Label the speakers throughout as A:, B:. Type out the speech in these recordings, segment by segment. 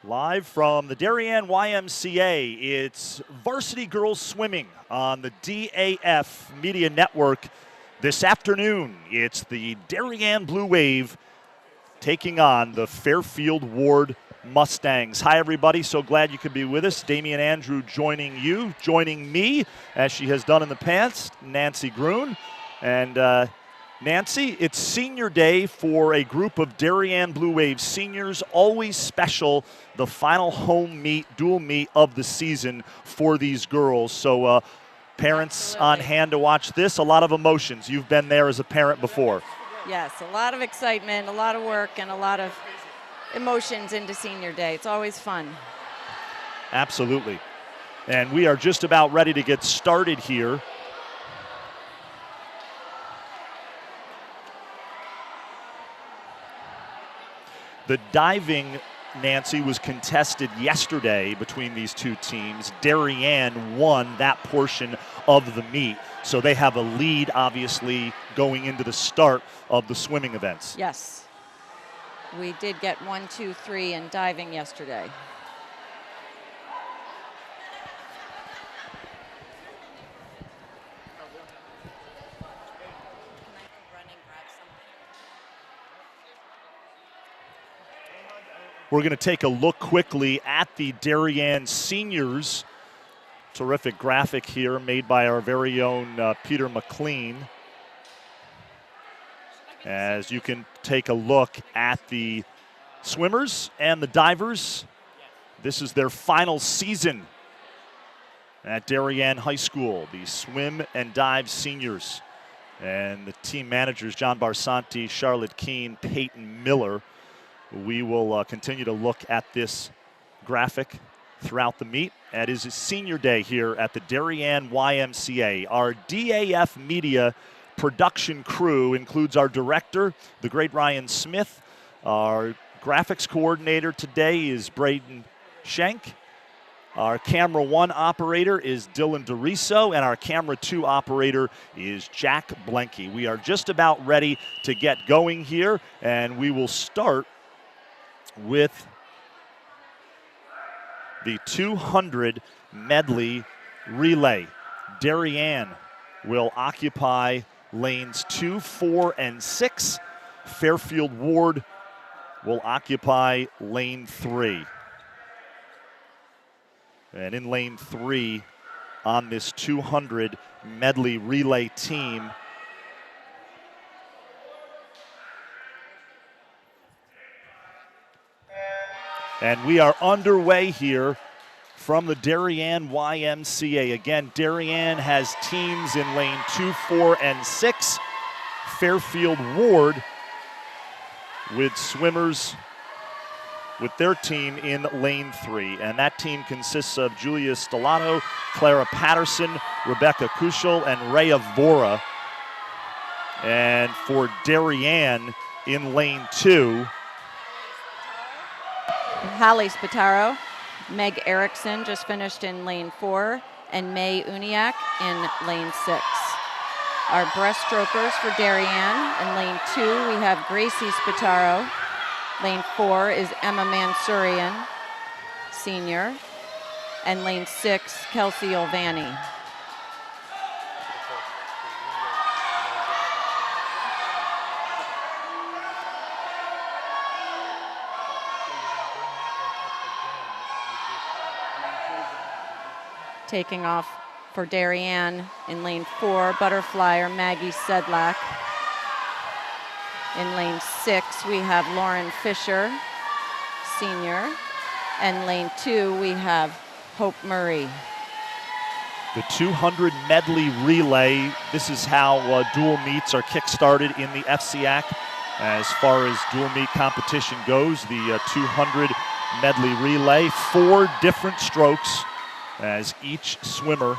A: Live from the Darien YMCA, it's Varsity Girls Swimming on the DAF Media Network. This afternoon, it's the Darien Blue Wave taking on the Fairfield Warde Mustangs. Hi, everybody. So glad you could be with us. Damian Andrew joining me, as she has done in the past, Nancy Grun. And Nancy, it's senior day for a group of Darien Blue Wave seniors. Always special, the final home meet, dual meet of the season for these girls. So parents
B: Absolutely.
A: On hand to watch this, a lot of emotions. You've been there as a parent before.
B: Yes, a lot of excitement, a lot of work, and a lot of emotions into senior day. It's always fun.
A: Absolutely. And we are just about ready to get started here. The diving, Nancy, was contested yesterday between these two teams. Darien won that portion of the meet, so they have a lead, obviously, going into the start of the swimming events.
B: Yes. We did get 1, 2, 3 in diving yesterday.
A: We're going to take a look quickly at the Darien seniors. Terrific graphic here made by our very own Peter McLean. As you can take a look at the swimmers and the divers. This is their final season at Darien High School, the swim and dive seniors. And the team managers, John Barsanti, Charlotte Keene, Peyton Miller. We will continue to look at this graphic throughout the meet. It is senior day here at the Darien YMCA. Our DAF Media production crew includes our director, the great Ryan Smith. Our graphics coordinator today is Braden Schenk. Our camera 1 operator is Dylan DeRiso, and our camera 2 operator is Jack Blenke. We are just about ready to get going here, and we will start with the 200 medley relay. Darien will occupy lanes 2, 4, and 6. Fairfield Warde will occupy lane 3. And in lane 3 on this 200 medley relay team, and we are underway here from the Darien YMCA. Again, Darien has teams in lane 2, 4, and 6. Fairfield Warde with swimmers with their team in lane 3. And that team consists of Julia Stellato, Clara Patterson, Rebecca Kuschel, and Rhea Vora. And for Darien in lane 2,
B: Hallie Spataro, Meg Erickson just finished in lane 4, and May Uniak in lane 6. Our breaststrokers for Darien in lane 2, we have Gracie Spataro. Lane 4 is Emma Mansourian, senior. And lane 6, Kelsey Olvani. Taking off for Darien in lane 4, butterflyer Maggie Sedlak. In lane 6, we have Lauren Fisher, senior. And lane 2, we have Hope Murray.
A: The 200 medley relay, this is how dual meets are kick-started in the FCAC. As far as dual meet competition goes, the 200 medley relay, 4 different strokes as each swimmer.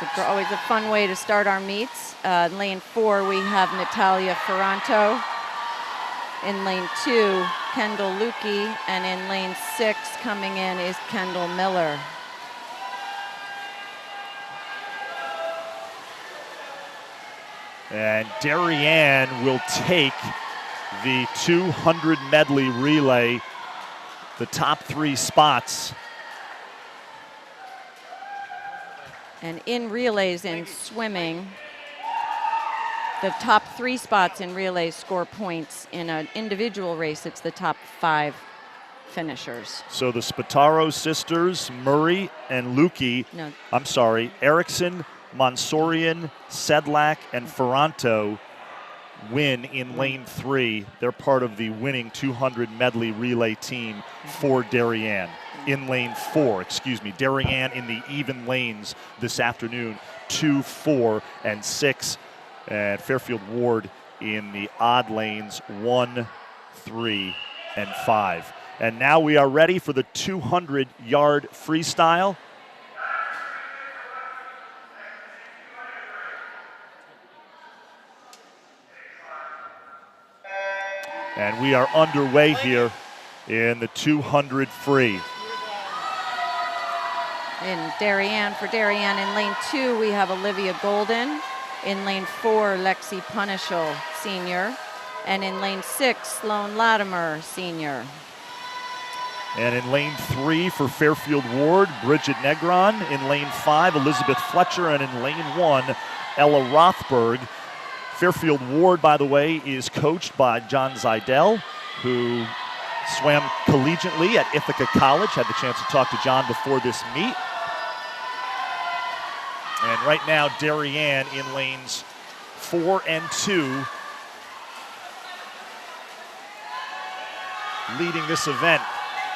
B: It's always a fun way to start our meets. In lane 4, we have Natalia Ferranto. In lane 2, Kendall Lukey. And in lane 6, coming in is Kendall Miller.
A: And Darien will take the 200 medley relay, the top 3 spots.
B: And in relays in swimming, the top 3 spots in relays score points. In an individual race, it's the top 5 finishers.
A: So the Spataro sisters, Murray and Lukey, Erickson, Mansourian, Sedlak, and Ferranto win in lane 3. They're part of the winning 200 medley relay team for Darien. In lane 4, Darien in the even lanes this afternoon, 2, 4, and 6. And Fairfield Warde in the odd lanes, 1, 3, and 5. And now we are ready for the 200-yard freestyle. And we are underway here in the 200 free.
B: In Darien, for Darien, in lane 2, we have Olivia Golden. In lane 4, Lexi Punishel, senior. And in lane 6, Sloan Latimer, senior.
A: And in lane 3 for Fairfield Warde, Bridget Negron. In lane 5, Elizabeth Fletcher. And in lane 1, Ella Rothberg. Fairfield Warde, by the way, is coached by John Zeidel, who swam collegiately at Ithaca College. Had the chance to talk to John before this meet. And right now, Darien in lanes 4 and 2, leading this event.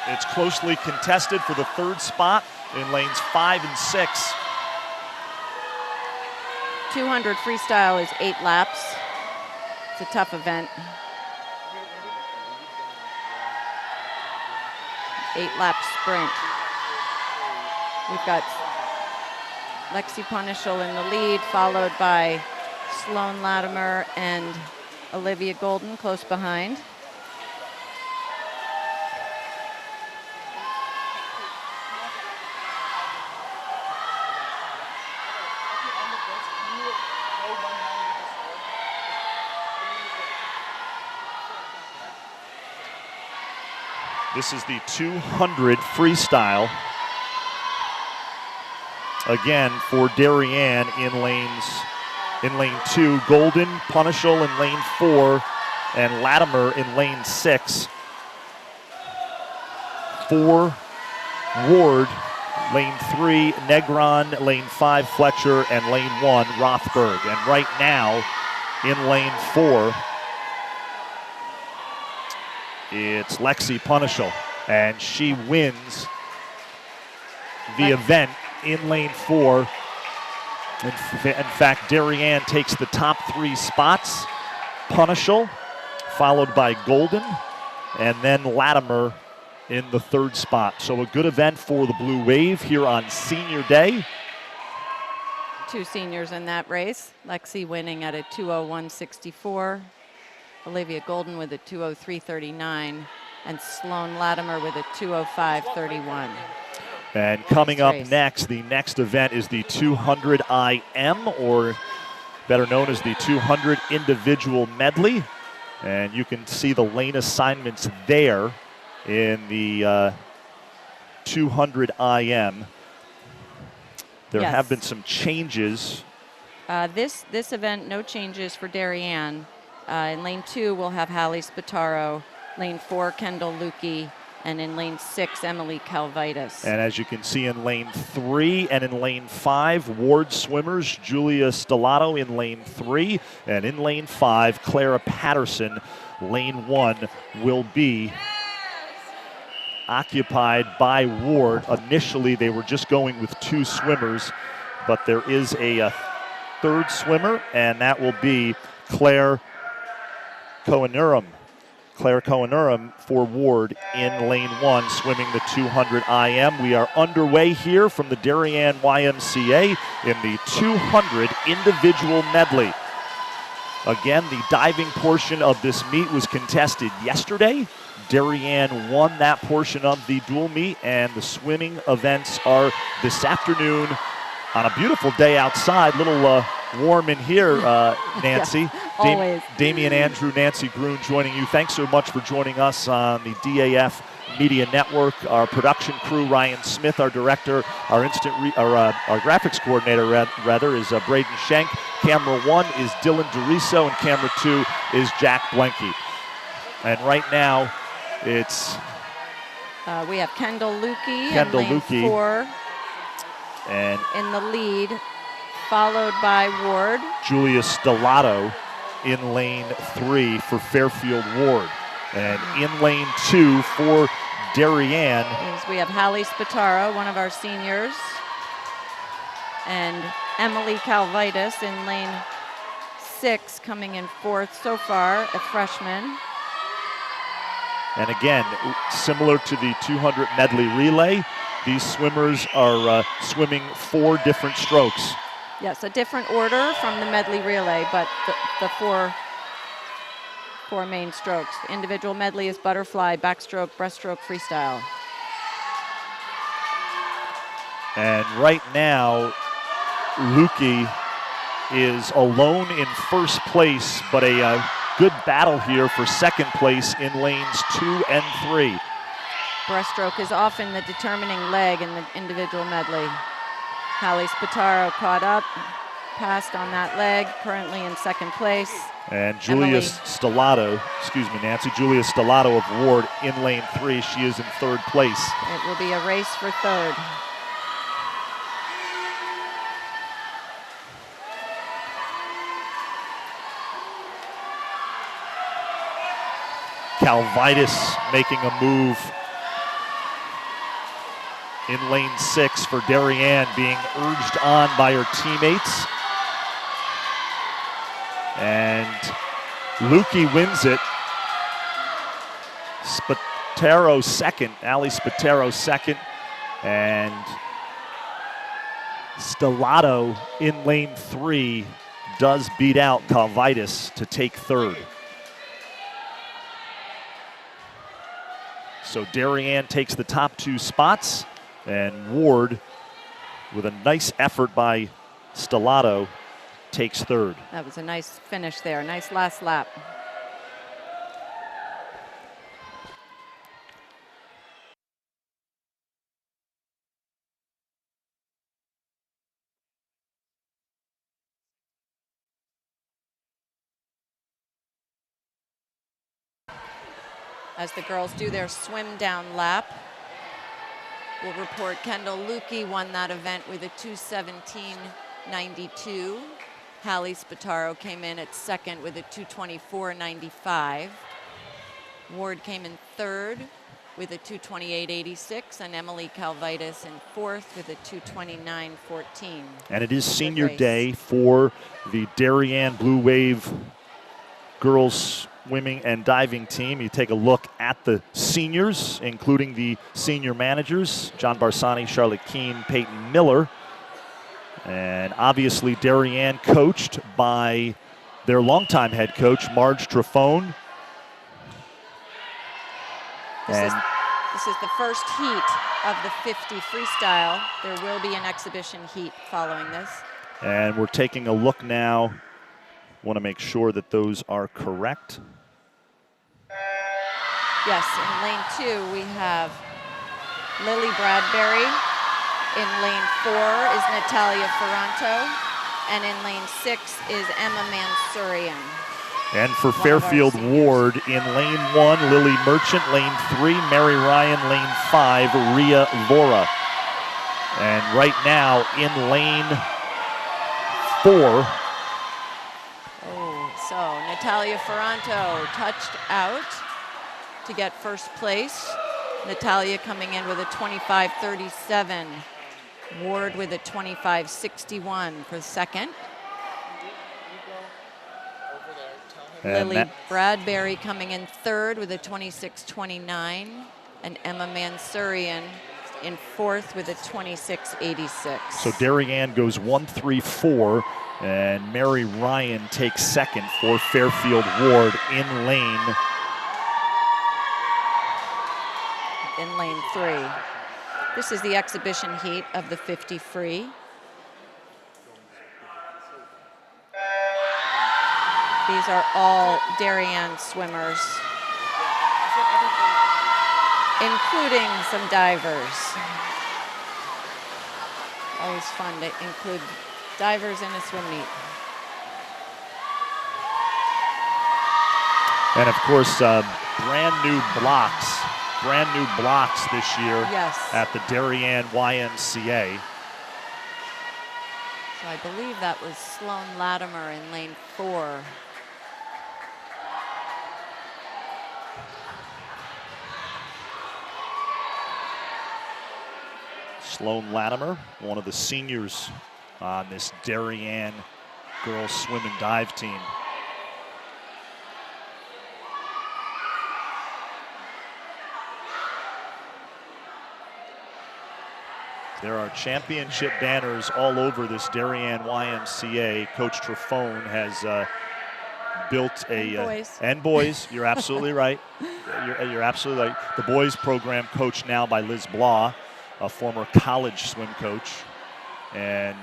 A: It's closely contested for the 3rd spot in lanes 5 and 6.
B: 200 freestyle is 8 laps. It's a tough event. 8-lap sprint. We've got Lexi Punishel in the lead, followed by Sloan Latimer and Olivia Golden close behind.
A: This is the 200 freestyle. Again, for Darien in lane 2, Golden, Punishel in lane 4, and Latimer in lane 6. For Warde, lane 3, Negron, lane 5, Fletcher, and lane 1, Rothberg. And right now, in lane 4, it's Lexi Punishel, and she wins the event in lane 4. In fact, Darien takes the top 3 spots. Punishel, followed by Golden, and then Latimer in the 3rd spot. So a good event for the Blue Wave here on Senior Day.
B: 2 seniors in that race. Lexi winning at a 2:01.64. Olivia Golden with a 2:03.39, and Sloan Latimer with a 2:05.31.
A: And coming up next, the next event is the 200 IM, or better known as the 200 individual medley. And you can see the lane assignments there in the 200 IM. There have been some changes.
B: This event, no changes for Darien. In lane 2, we'll have Hallie Spataro. Lane 4, Kendall Lukey. And in lane 6, Emily Calvitis.
A: And as you can see in lane 3 and in lane 5, Warde swimmers, Julia Stellato in lane 3. And in lane 5, Clara Patterson. Lane 1 will be occupied by Warde. Initially, they were just going with 2 swimmers, but there is a 3rd swimmer, and that will be Claire Coenurum. Claire Coenurum for Warde in lane 1, swimming the 200 IM. We are underway here from the Darien YMCA in the 200 individual medley. Again, the diving portion of this meet was contested yesterday. Darien won that portion of the dual meet, and the swimming events are this afternoon on a beautiful day outside. warm in here, Nancy.
B: Yes, always.
A: Damian Andrew, Nancy Gruen joining you. Thanks so much for joining us on the DAF Media Network. Our production crew, Ryan Smith, our director, our graphics coordinator rather is Braden Schenk. Camera 1 is Dylan DeRiso, and camera 2 is Jack Blenke. And right now, it's
B: we have Kendall Lukey in lane 4
A: and
B: in the lead, followed by Ward.
A: Julia Stellato in lane 3 for Fairfield Warde. And in lane 2 for Darien.
B: We have Hallie Spataro, one of our seniors, and Emily Calvitis in lane 6, coming in 4th so far, a freshman.
A: And again, similar to the 200 medley relay, these swimmers are swimming 4 different strokes.
B: Yes, a different order from the medley relay, but the four main strokes. Individual medley is butterfly, backstroke, breaststroke, freestyle.
A: And right now, Lukey is alone in first place, but a good battle here for second place in lanes 2 and 3.
B: Breaststroke is often the determining leg in the individual medley. Hallie Spataro caught up, passed on that leg, currently in second place.
A: And Julia Stellato, Nancy, Julia Stellato of Warde in lane 3. She is in 3rd place.
B: It will be a race for 3rd.
A: Calvitis making a move in lane 6 for Darien, being urged on by her teammates. And Lukey wins it. Spataro second, Ali Spataro second, and Stellato in lane 3 does beat out Calvitis to take 3rd. So Darien takes the top 2 spots, and Warde, with a nice effort by Stellato, takes 3rd.
B: That was a nice finish there, nice last lap. As the girls do their swim down lap, we'll report Kendall Lukey won that event with a 2:17.92. Hallie Spataro came in at 2nd with a 2:24.95. Warde came in 3rd with a 2:28.86, and Emily Calvitis in 4th with a 2:29.14.
A: And it is senior day for the Darien Blue Wave girls swimming and diving team. You take a look at the seniors, including the senior managers, John Barsani, Charlotte Keene, Peyton Miller. And obviously Darien coached by their longtime head coach, Marge Trafone.
B: This is the first heat of the 50 freestyle. There will be an exhibition heat following this.
A: And we're taking a look now. Want to make sure that those are correct.
B: Yes, in lane 2 we have Lily Bradbury. In lane 4 is Natalia Ferranto. And in lane 6 is Emma Mansurian.
A: And for Fairfield Warde, in lane 1, Lily Merchant. Lane 3, Mary Ryan. Lane 5, Rhea Vora. And right now in lane 4.
B: So Natalia Ferranto touched out to get first place. Natalia coming in with a 25.37. Warde with a 25.61 for second. Lily Bradbury coming in 3rd with a 26.29. And Emma Mansurian in 4th with a 26.86.
A: So Darien goes 1-3-4. And Mary Ryan takes 2nd for Fairfield Warde in lane
B: 3. This is the exhibition heat of the 50 free. These are all Darien swimmers, including some divers. Always fun to include divers in a swim meet.
A: And of course, brand new blocks this year
B: Yes.
A: at the Darien YMCA.
B: So I believe that was Sloan Latimer in lane 4.
A: Sloan Latimer, one of the seniors on this Darien girls swim and dive team. There are championship banners all over this Darien YMCA. Coach Trefone has built a
B: And boys.
A: and boys. You're absolutely right. You're absolutely right. The boys program coached now by Liz Blah, a former college swim coach, and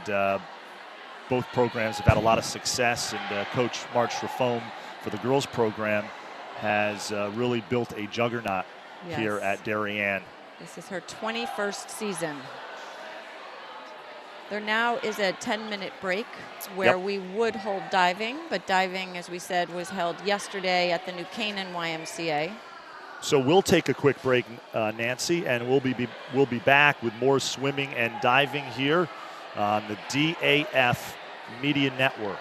A: both programs have had a lot of success. And Coach Marge Trefone for the girls program has really built a juggernaut here at Darien.
B: This is her 21st season. There now is a 10-minute break where we would hold diving, but diving, as we said, was held yesterday at the New Canaan YMCA.
A: So we'll take a quick break, Nancy, and we'll be back with more swimming and diving here on the DAF Media Network.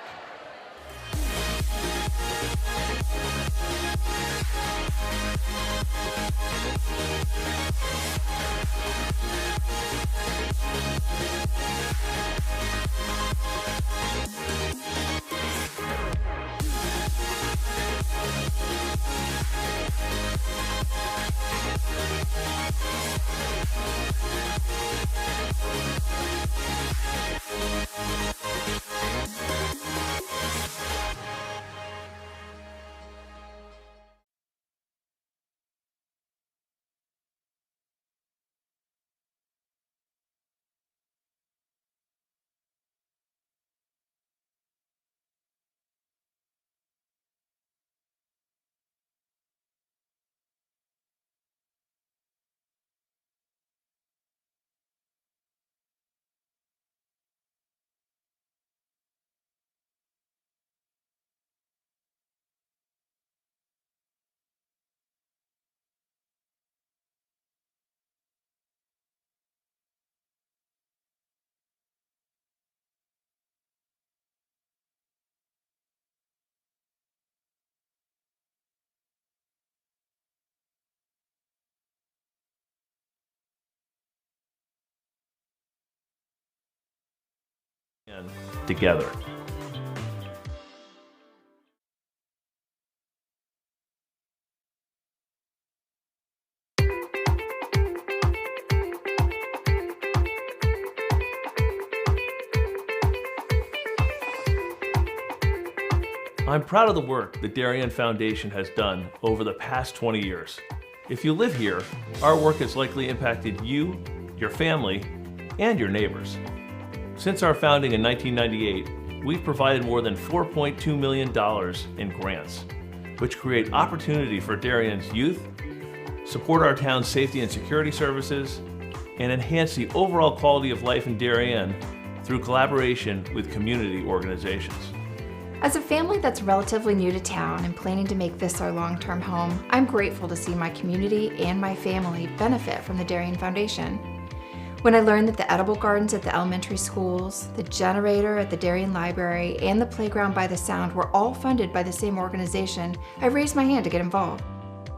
C: Together. I'm proud of the work the Darien Foundation has done over the past 20 years. If you live here, our work has likely impacted you, your family, and your neighbors. Since our founding in 1998, we've provided more than $4.2 million in grants, which create opportunity for Darien's youth, support our town's safety and security services, and enhance the overall quality of life in Darien through collaboration with community organizations.
D: As a family that's relatively new to town and planning to make this our long-term home, I'm grateful to see my community and my family benefit from the Darien Foundation. When I learned that the edible gardens at the elementary schools, the generator at the Darien Library, and the playground by the Sound were all funded by the same organization, I raised my hand to get involved.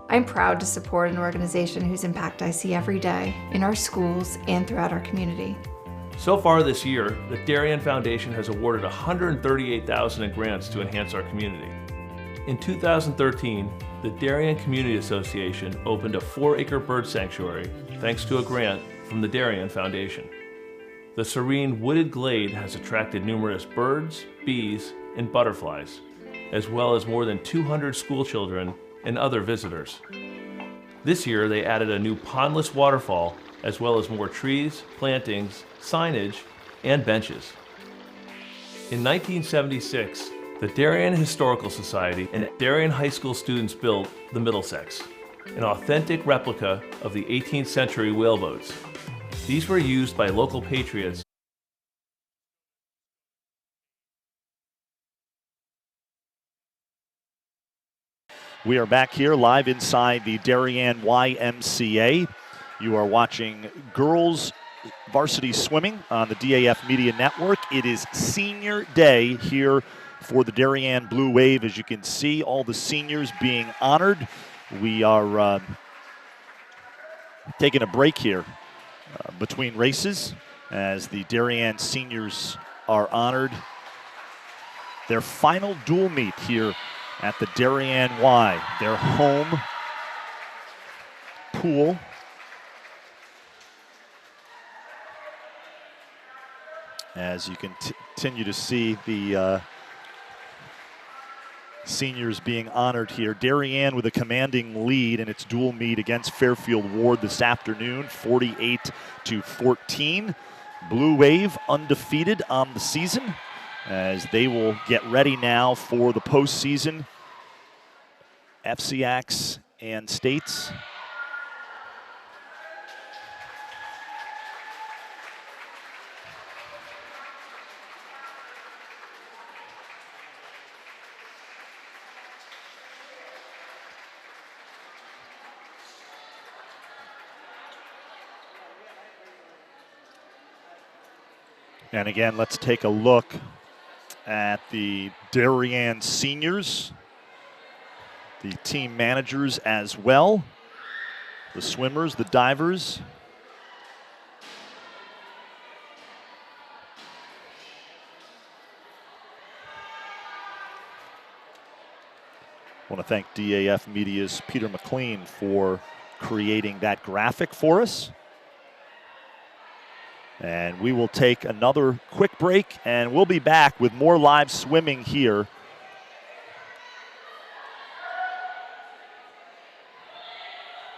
D: I'm proud to support an organization whose impact I see every day in our schools and throughout our community.
C: So far this year, the Darien Foundation has awarded $138,000 in grants to enhance our community. In 2013, the Darien Community Association opened a 4-acre bird sanctuary thanks to a grant from the Darien Foundation. The serene wooded glade has attracted numerous birds, bees, and butterflies, as well as more than 200 school children and other visitors. This year, they added a new pondless waterfall, as well as more trees, plantings, signage, and benches. In 1976, The Darien Historical Society and Darien High School students built the Middlesex, an authentic replica of the 18th century whaleboats. These were used by local patriots.
A: We are back here live inside the Darien YMCA. You are watching girls varsity swimming on the DAF Media Network. It is senior day here for the Darien Blue Wave. As you can see, all the seniors being honored. We are taking a break here between races as the Darien seniors are honored. Their final dual meet here at the Darien Y, their home pool. As you can continue to see the seniors being honored here. Darien with a commanding lead in its dual meet against Fairfield Warde this afternoon, 48-14. Blue Wave undefeated on the season as they will get ready now for the postseason. FCX and states. And again, let's take a look at the Darien seniors, the team managers as well, the swimmers, the divers. I want to thank DAF Media's Peter McLean for creating that graphic for us. And we will take another quick break, and we'll be back with more live swimming here.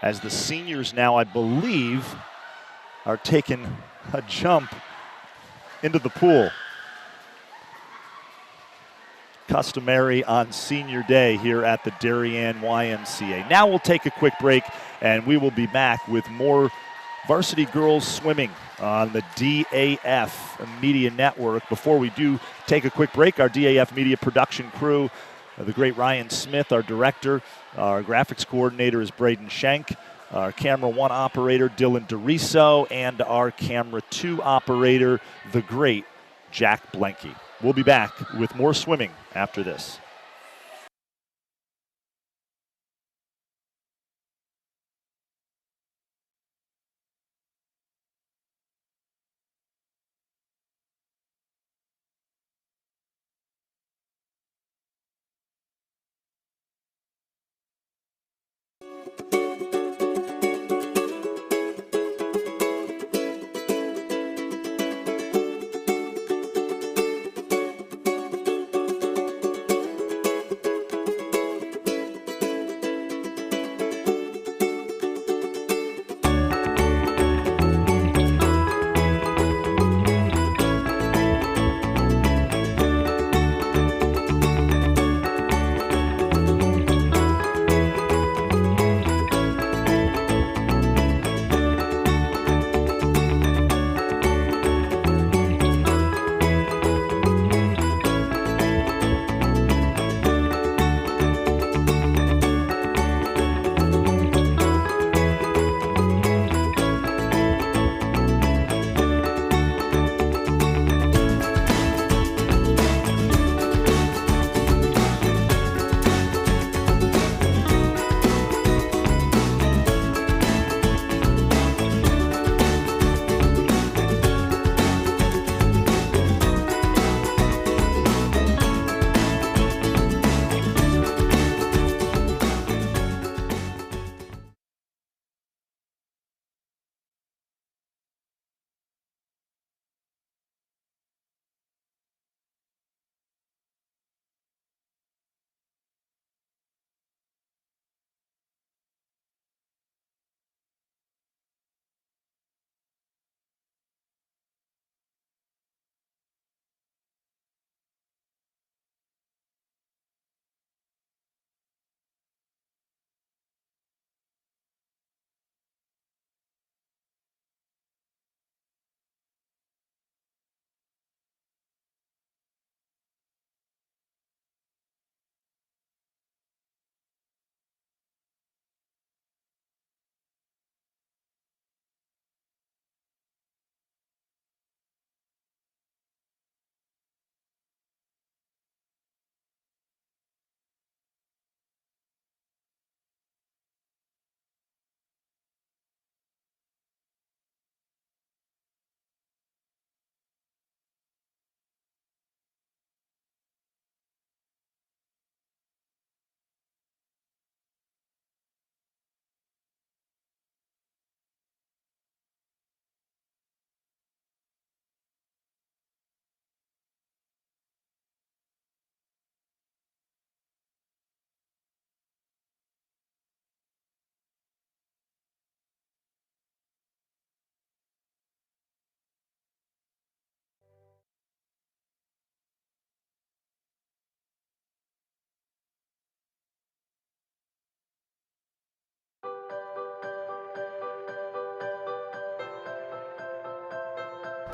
A: As the seniors now, I believe, are taking a jump into the pool. Customary on senior day here at the Darien YMCA. Now we'll take a quick break, and we will be back with more varsity girls swimming on the DAF Media Network. Before we do take a quick break, our DAF Media production crew, the great Ryan Smith, our director, our graphics coordinator is Braden Schenk, our camera 1 operator, Dylan DeRiso, and our camera 2 operator, the great Jack Blenke. We'll be back with more swimming after this.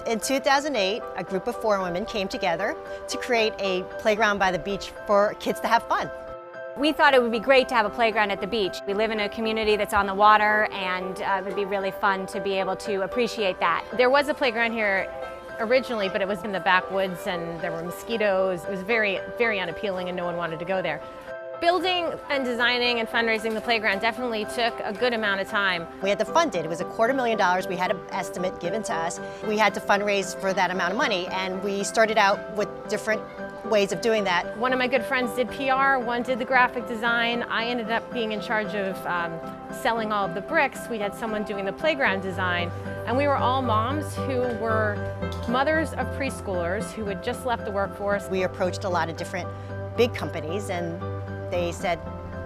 E: In 2008, a group of 4 women came together to create a playground by the beach for kids to have fun.
F: We thought it would be great to have a playground at the beach. We live in a community that's on the water, and it would be really fun to be able to appreciate that.
G: There was a playground here originally, but it was in the backwoods and there were mosquitoes. It was very, very unappealing and no one wanted to go there. Building and designing and fundraising the playground definitely took a good amount of time.
E: We had to fund it. It was $250,000. We had an estimate given to us. We had to fundraise for that amount of money, and we started out with different ways of doing that.
G: One of my good friends did PR, one did the graphic design. I ended up being in charge of selling all of the bricks. We had someone doing the playground design, and we were all moms who were mothers of preschoolers who had just left the workforce.
E: We approached a lot of different big companies, and they said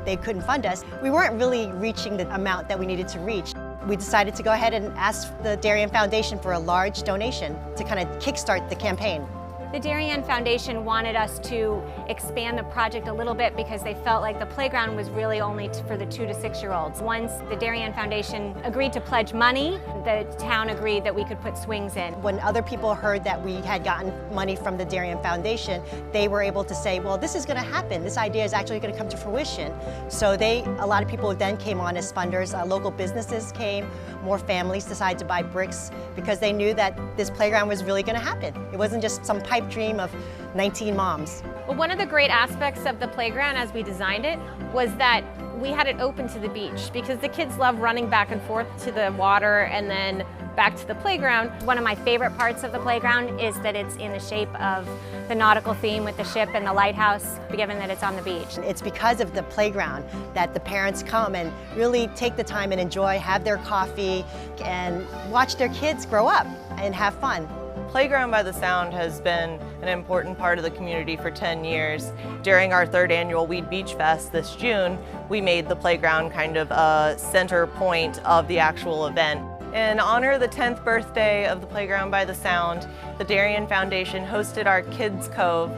E: they couldn't fund us. We weren't really reaching the amount that we needed to reach. We decided to go ahead and ask the Darien Foundation for a large donation to kind of kickstart the campaign.
F: The Darien Foundation wanted us to expand the project a little bit because they felt like the playground was really only for the 2 to 6-year-olds. Once the Darien Foundation agreed to pledge money, the town agreed that we could put swings in.
E: When other people heard that we had gotten money from the Darien Foundation, they were able to say, well, this is going to happen. This idea is actually going to come to fruition. So a lot of people then came on as funders. Local businesses came. More families decided to buy bricks because they knew that this playground was really going to happen. It wasn't just some pipe dream of 19 moms.
G: Well, one of the great aspects of the playground as we designed it was that we had it open to the beach because the kids love running back and forth to the water and then back to the playground.
F: One of my favorite parts of the playground is that it's in the shape of the nautical theme with the ship and the lighthouse, given that it's on the beach.
E: It's because of the playground that the parents come and really take the time and enjoy, have their coffee, and watch their kids grow up and have fun.
H: Playground by the Sound has been an important part of the community for 10 years. During our 3rd annual Weed Beach Fest this June, we made the playground kind of a center point of the actual event. In honor of the 10th birthday of the Playground by the Sound, the Darien Foundation hosted our Kids Cove,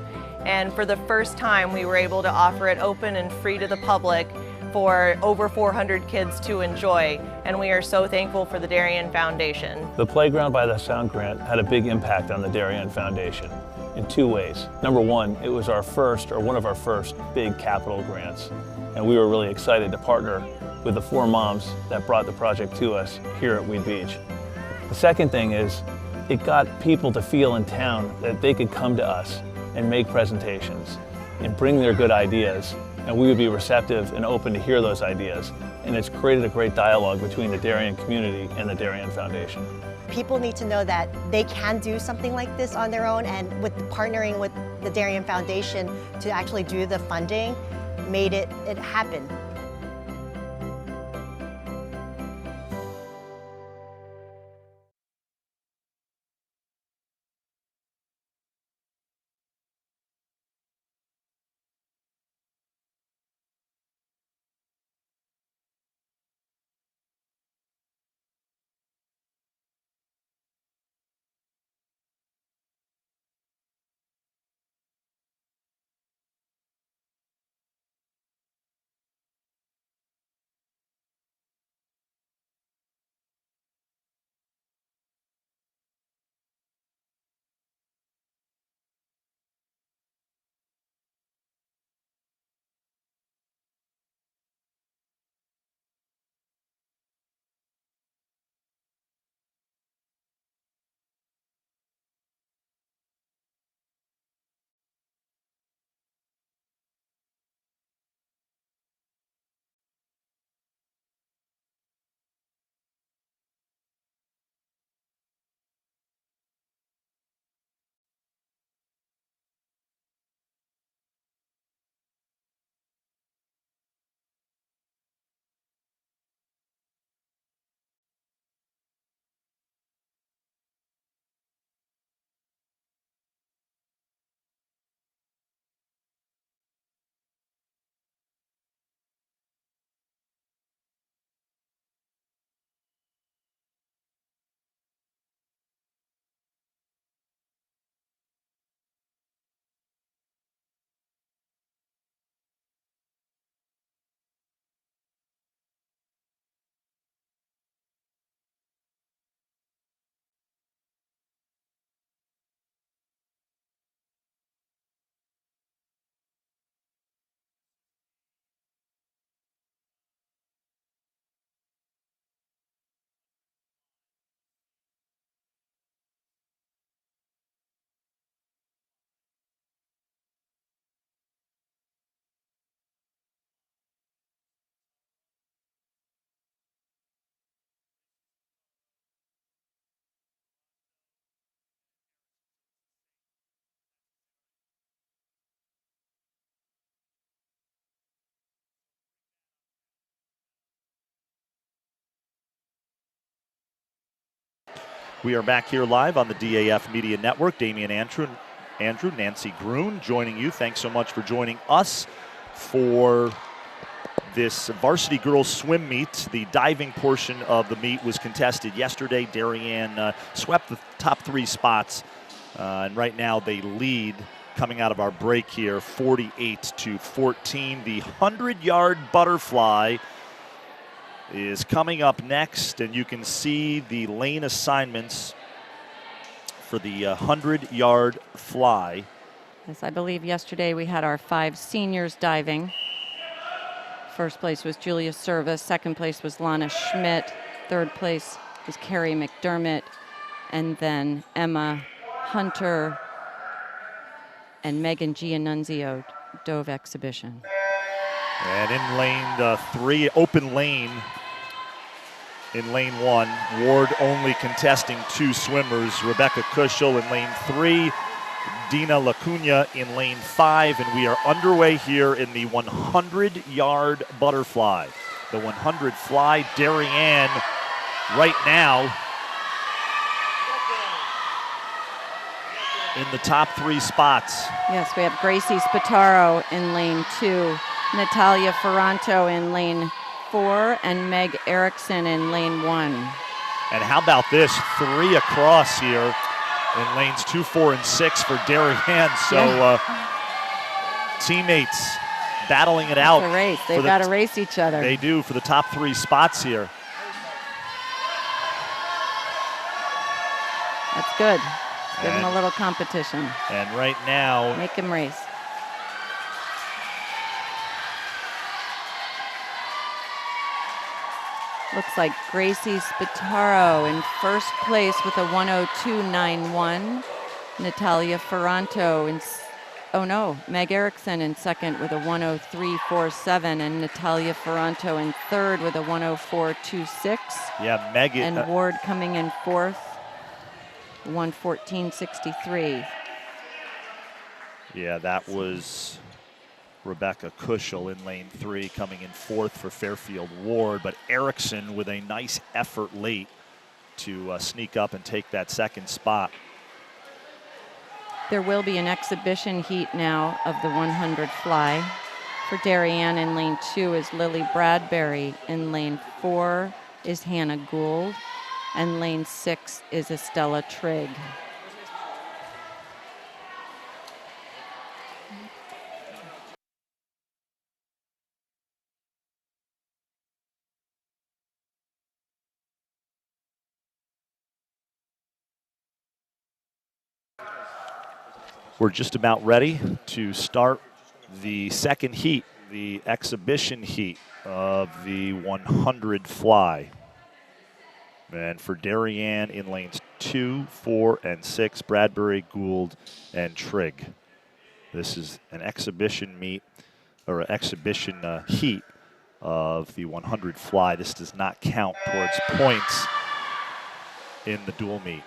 H: and for the first time we were able to offer it open and free to the public for over 400 kids to enjoy, and we are so thankful for the Darien Foundation.
C: The Playground by the Sound grant had a big impact on the Darien Foundation in 2 ways. Number one, it was one of our first big capital grants, and we were really excited to partner with the 4 moms that brought the project to us here at Weed Beach. The second thing is it got people to feel in town that they could come to us and make presentations and bring their good ideas, and we would be receptive and open to hear those ideas. And it's created a great dialogue between the Darien community and the Darien Foundation.
E: People need to know that they can do something like this on their own, and with partnering with the Darien Foundation to actually do the funding made it happen.
A: We are back here live on the DAF Media Network. Damian Andrew, Nancy Gruen joining you. Thanks so much for joining us for this varsity girls swim meet. The diving portion of the meet was contested yesterday. Darien swept the top 3 spots, and right now they lead coming out of our break here, 48-14. The 100-yard butterfly is coming up next, and you can see the lane assignments for the 100-yard fly.
B: Yes, I believe yesterday we had our 5 seniors diving. First place was Julia Service, second place was Lana Schmidt, third place was Carrie McDermott, and then Emma Hunter and Megan Giannunzio dove exhibition.
A: And in lane 3, open lane in lane 1, Ward only contesting 2 swimmers, Rebecca Kuschel in lane 3, Dina Lacuna in lane 5, and we are underway here in the 100-yard butterfly. The 100 fly, Darien right now in the top 3 spots.
B: Yes, we have Gracie Spataro in lane 2, Natalia Ferranto in lane 4, and Meg Erickson in lane 1.
A: And how about this? 3 across here in lanes 2, 4, and 6 for Darien. So teammates battling it out.
B: It's a race. They've got to race each other.
A: They do for the top 3 spots here.
B: That's good. Give them a little competition.
A: And right now,
B: make them race. Looks like Gracie Spataro in first place with a 102.91. Natalia Ferranto in, Meg Erickson in second with a 103.47, and Natalia Ferranto in third with a 104.26.
A: Yeah, Meg.
B: And Ward coming in fourth, 114.63.
A: Yeah, that was Rebecca Kuschel in lane 3, coming in fourth for Fairfield Warde, but Erickson with a nice effort late to sneak up and take that second spot.
B: There will be an exhibition heat now of the 100 fly. For Darien in lane 2 is Lily Bradbury. In lane 4 is Hannah Gould. And lane 6 is Estella Trigg.
A: We're just about ready to start the second heat, the exhibition heat of the 100 fly. And for Darien in lanes 2, 4, and 6, Bradbury, Gould, and Trigg. This is an exhibition meet, or an exhibition heat of the 100 fly. This does not count towards points in the dual meet.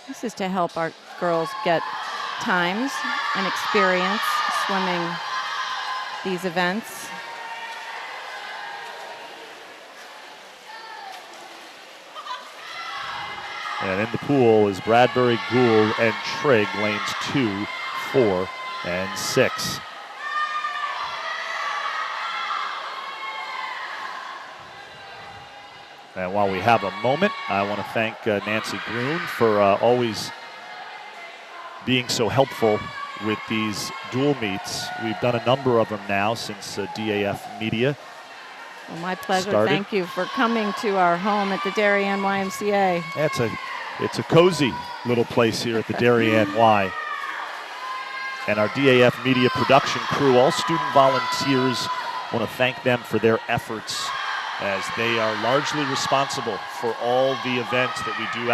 B: This is to help our girls get times and experience swimming these events.
A: And in the pool is Bradbury, Gould, and Trigg, lanes 2, 4, and 6. And while we have a moment, I want to thank Nancy Gruen for always being so helpful with these dual meets. We've done a number of them now since DAF Media.
B: Well, my pleasure.
A: Started.
B: Thank you for coming to our home at the Darien YMCA.
A: It's a cozy little place here at the Darien Y. And our DAF Media production crew, all student volunteers, want to thank them for their efforts, as they are largely responsible for all the events that we do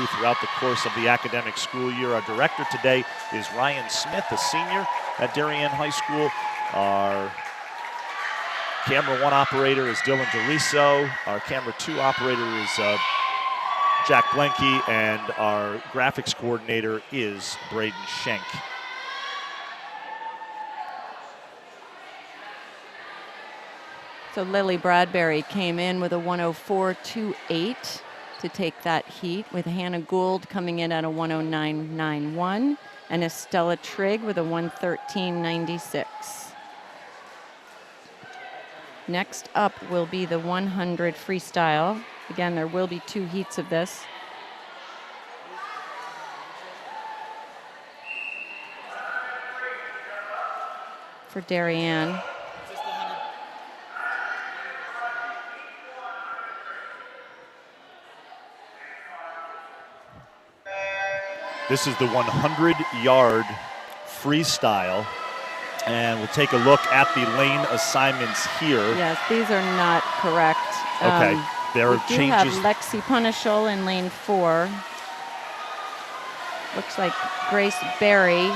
A: throughout the course of the academic school year. Our director today is Ryan Smith, a senior at Darien High School. Our camera 1 operator is Dylan DeRiso. Our camera 2 operator is Jack Blenke, and our graphics coordinator is Braden Schenk.
B: So Lily Bradbury came in with a 104.28 to take that heat, with Hannah Gould coming in at a 109.91 and Estella Trigg with a 113.96. Next up will be the 100 freestyle. Again, there will be 2 heats of this. For Darien.
A: This is the 100-yard freestyle. And we'll take a look at the lane assignments here.
B: Yes, these are not correct.
A: Okay, there are
B: we
A: changes.
B: do have Lexi Punishel in lane 4. Looks like Grace Berry.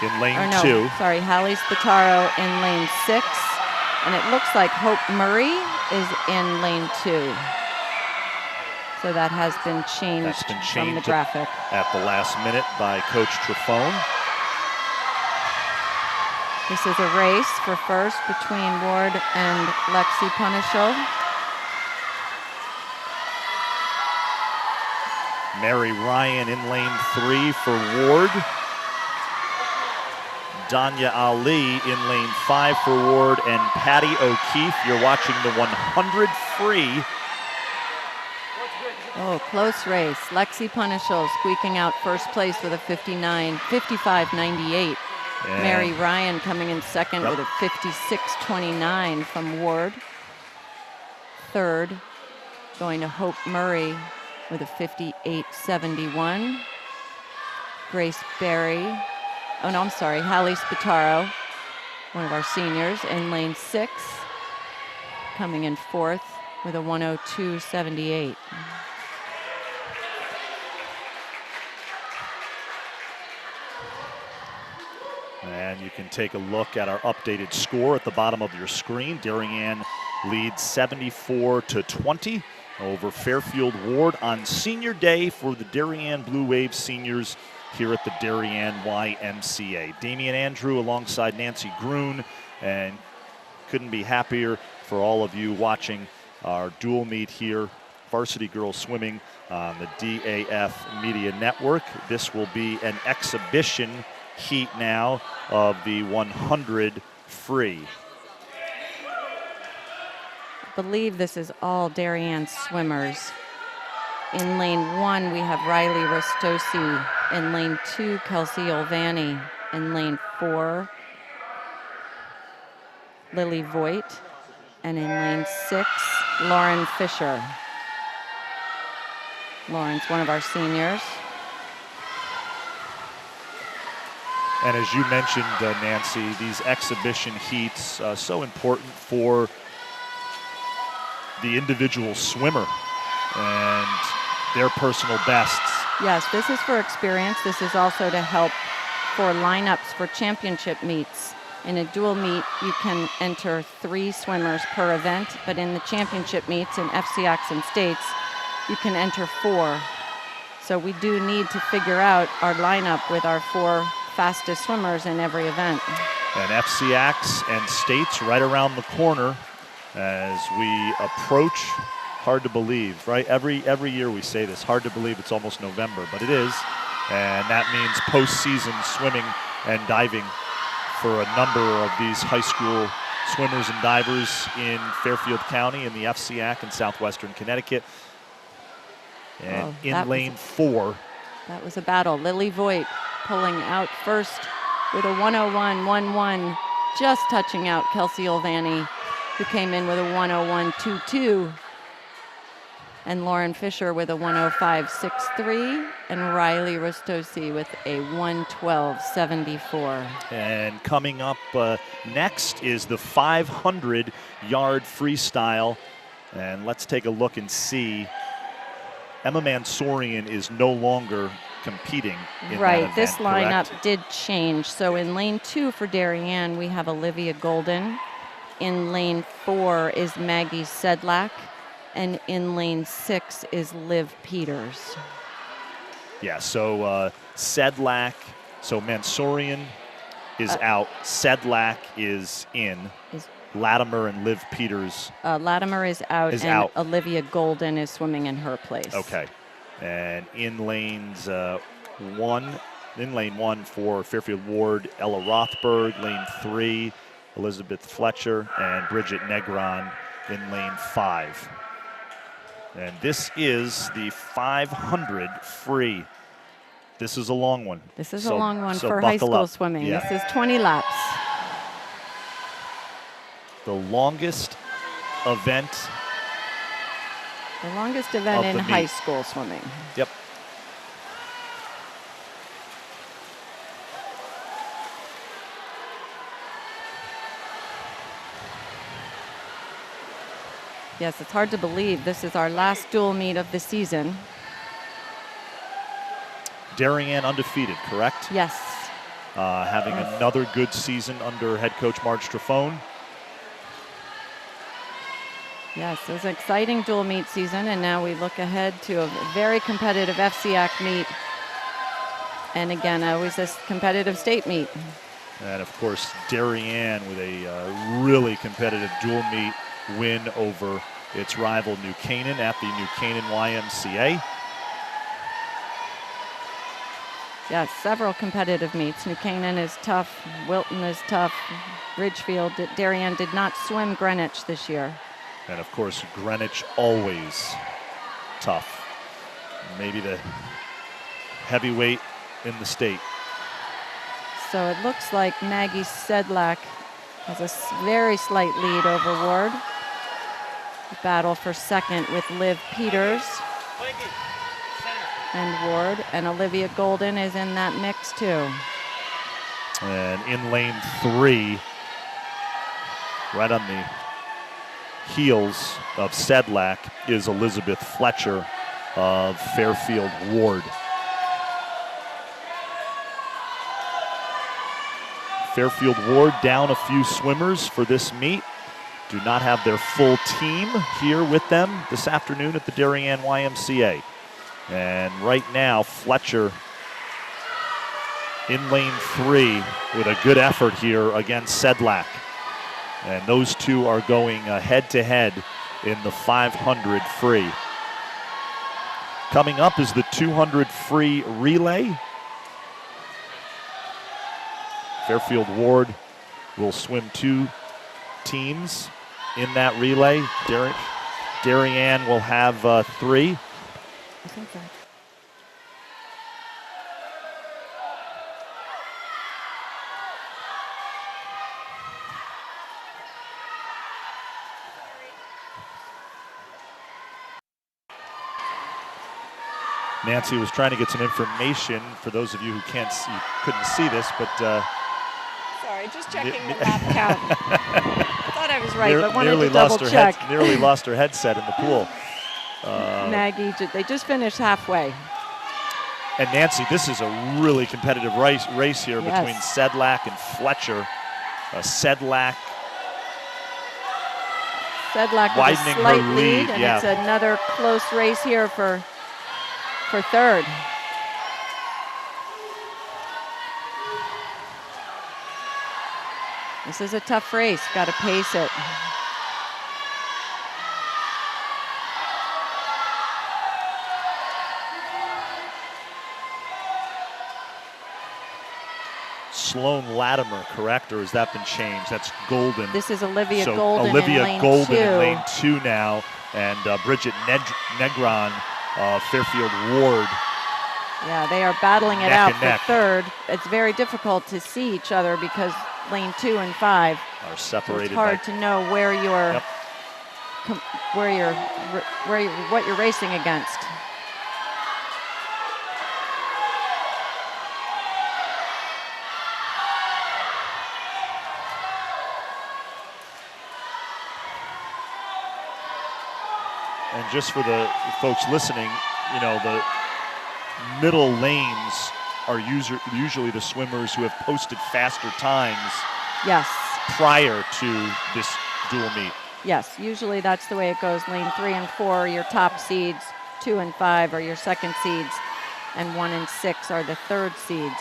A: In lane
B: or no,
A: 2.
B: Sorry, Hallie Spataro in lane 6. And it looks like Hope Murray is in lane 2. So that has been changed,
A: That's been changed
B: from the graphic.
A: At the last minute by Coach Trifone.
B: This is a race for first between Ward and Lexi Punishel.
A: Mary Ryan in lane 3 for Ward. Danya Ali in lane 5 for Ward, and Patty O'Keefe. You're watching the 100 free.
B: Oh, close race. Lexi Punishel squeaking out first place with a 55.98.
A: And
B: Mary Ryan coming in second with a 56.29 from Ward. Third, going to Hope Murray with a 58.71. Grace Berry. Oh, no, I'm sorry. Hallie Spataro, one of our seniors, in lane 6, coming in fourth with a 102.78.
A: And you can take a look at our updated score at the bottom of your screen. Darien leads 74-20 over Fairfield Warde on senior day for the Darien Blue Wave seniors here at the Darien YMCA. Damian Andrew alongside Nancy Grun, and couldn't be happier for all of you watching our dual meet here, Varsity Girls Swimming on the DAF Media Network. This will be an exhibition heat now of the 100 free.
B: I believe this is all Darien swimmers. In lane 1, we have Riley Ristosi. In lane 2, Kelsey Olvani. In lane 4, Lily Voigt. And in lane 6, Lauren Fisher. Lauren's one of our seniors.
A: And as you mentioned, Nancy, these exhibition heats so important for the individual swimmer and their personal bests.
B: Yes, this is for experience. This is also to help for lineups for championship meets. In a dual meet, you can enter 3 swimmers per event, but in the championship meets in FCX and states, you can enter 4. So we do need to figure out our lineup with our 4 fastest swimmers in every event.
A: And FCX and states right around the corner as we approach. Hard to believe, right? Every year we say this, hard to believe it's almost November, but it is. And that means postseason swimming and diving for a number of these high school swimmers and divers in Fairfield County in the FCAC in southwestern Connecticut. And in lane 4.
B: That was a battle. Lily Voigt pulling out first with a 101.11, just touching out Kelsey Olvani, who came in with a 101.22. And Lauren Fisher with a 105.63, and Riley Ristosi with a 112.74.
A: And coming up next is the 500-yard freestyle. And let's take a look and see. Emma Mansourian is no longer competing in that event,
B: This lineup
A: correct?
B: did change. So in lane 2 for Darien, we have Olivia Golden. In lane 4 is Maggie Sedlak. And in lane 6 is Liv Peters.
A: Yeah, so Sedlak, so Mansourian is out, Sedlak is in. Latimer and Liv Peters.
B: Latimer is out,
A: Is
B: and
A: out.
B: Olivia Golden is swimming in her place.
A: Okay. And in lanes in lane 1 for Fairfield Warde, Ella Rothberg. Lane 3, Elizabeth Fletcher and Bridget Negron in lane 5. And this is the 500 free. This is a long one.
B: This is a long one
A: so
B: for high
A: buckle
B: school
A: up.
B: swimming.
A: Yeah.
B: This is 20 laps.
A: The longest event.
B: The longest event
A: Of
B: in
A: the
B: high
A: meet.
B: school swimming.
A: Yep.
B: Yes, it's hard to believe this is our last dual meet of the season.
A: Darien undefeated, correct?
B: Yes.
A: Having
B: Yes.
A: another good season under head coach Marge Strafone.
B: Yes, it was an exciting dual meet season, and now we look ahead to a very competitive FCAC meet. And again, always this competitive state meet.
A: And of course, Darien with a really competitive dual meet win over its rival New Canaan at the New Canaan YMCA.
B: Yes, several competitive meets. New Canaan is tough, Wilton is tough, Ridgefield. Darien did not swim Greenwich this year.
A: And of course, Greenwich always tough. Maybe the heavyweight in the state.
B: So it looks like Maggie Sedlak has a very slight lead over Ward. Battle for second with Liv Peters and Ward, and Olivia Golden is in that mix too.
A: And in lane 3, right on the heels of Sedlak, is Elizabeth Fletcher of Fairfield Warde. Fairfield Warde down a few swimmers for this meet. Do not have their full team here with them this afternoon at the Darien YMCA. And right now, Fletcher in lane 3 with a good effort here against Sedlak. And those two are going head-to-head in the 500 free. Coming up is the 200 free relay. Fairfield Warde will swim 2 teams in that relay. Darien will have 3.
B: I think so.
A: Nancy was trying to get some information for those of you who couldn't see this, but
B: Sorry, just checking the lap count. I thought I was right, but wanted
A: nearly
B: to double check.
A: nearly lost her headset in the pool.
B: Maggie, they just finished halfway.
A: And Nancy, this is a really competitive race here
B: Yes.
A: between Sedlak and Fletcher. Sedlak
B: Sedlak with a
A: widening her
B: slight
A: lead,
B: and
A: yeah.
B: it's another close race here for third. This is a tough race. Got to pace it.
A: Sloan Latimer, correct? Or has that been changed? That's Golden.
B: This is Olivia
A: So
B: Golden
A: Olivia
B: in lane
A: Golden
B: 2.
A: in lane 2 now, and Bridget Negron, Fairfield Warde.
B: Yeah, they are battling it
A: Neck
B: out
A: and
B: for
A: neck.
B: third. It's very difficult to see each other because lane 2 and 5.
A: Are
B: So
A: separated
B: it's hard
A: by
B: to know where you're,
A: Yep.
B: what you're racing against.
A: And just for the folks listening, you know, the middle lanes are usually the swimmers who have posted faster times
B: Yes,
A: prior to this dual meet.
B: yes, usually that's the way it goes. Lane 3 and 4 are your top seeds, 2 and 5 are your second seeds, and 1 and 6 are the third seeds.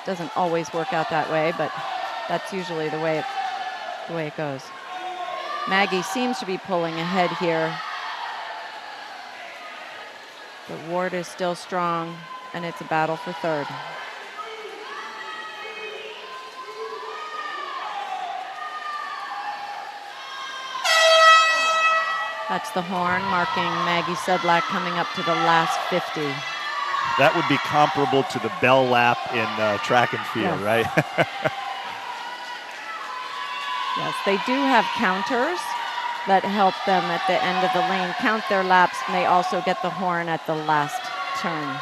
B: Doesn't always work out that way, but that's usually the way the way it goes. Maggie seems to be pulling ahead here. But Warde is still strong, and it's a battle for third. That's the horn marking Maggie Sedlak coming up to the last 50.
A: That would be comparable to the bell lap in track and field,
B: Yes.
A: right?
B: Yes, they do have counters that help them at the end of the lane count their laps, and they also get the horn at the last turn.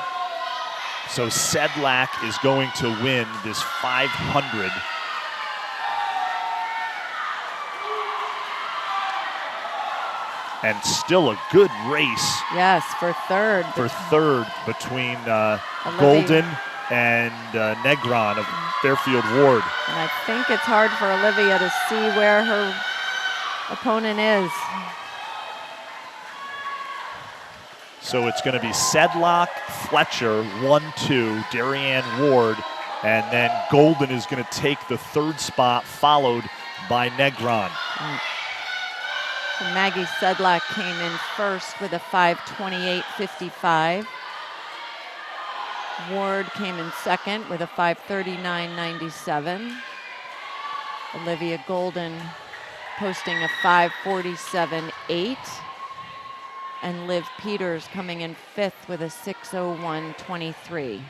A: So Sedlak is going to win this 500. And still a good race
B: Yes, for third.
A: between Golden and Negron of Fairfield Warde.
B: And I think it's hard for Olivia to see where her opponent is.
A: So it's going to be Sedlak, Fletcher, 1-2, Darien Warde, and then Golden is going to take the third spot, followed by Negron.
B: Right. So Maggie Sedlak came in first with a 5:28.55. Warde came in second with a 5:39.97. Olivia Golden posting a 5:47.8. And Liv Peters coming in fifth with a 6:01.23.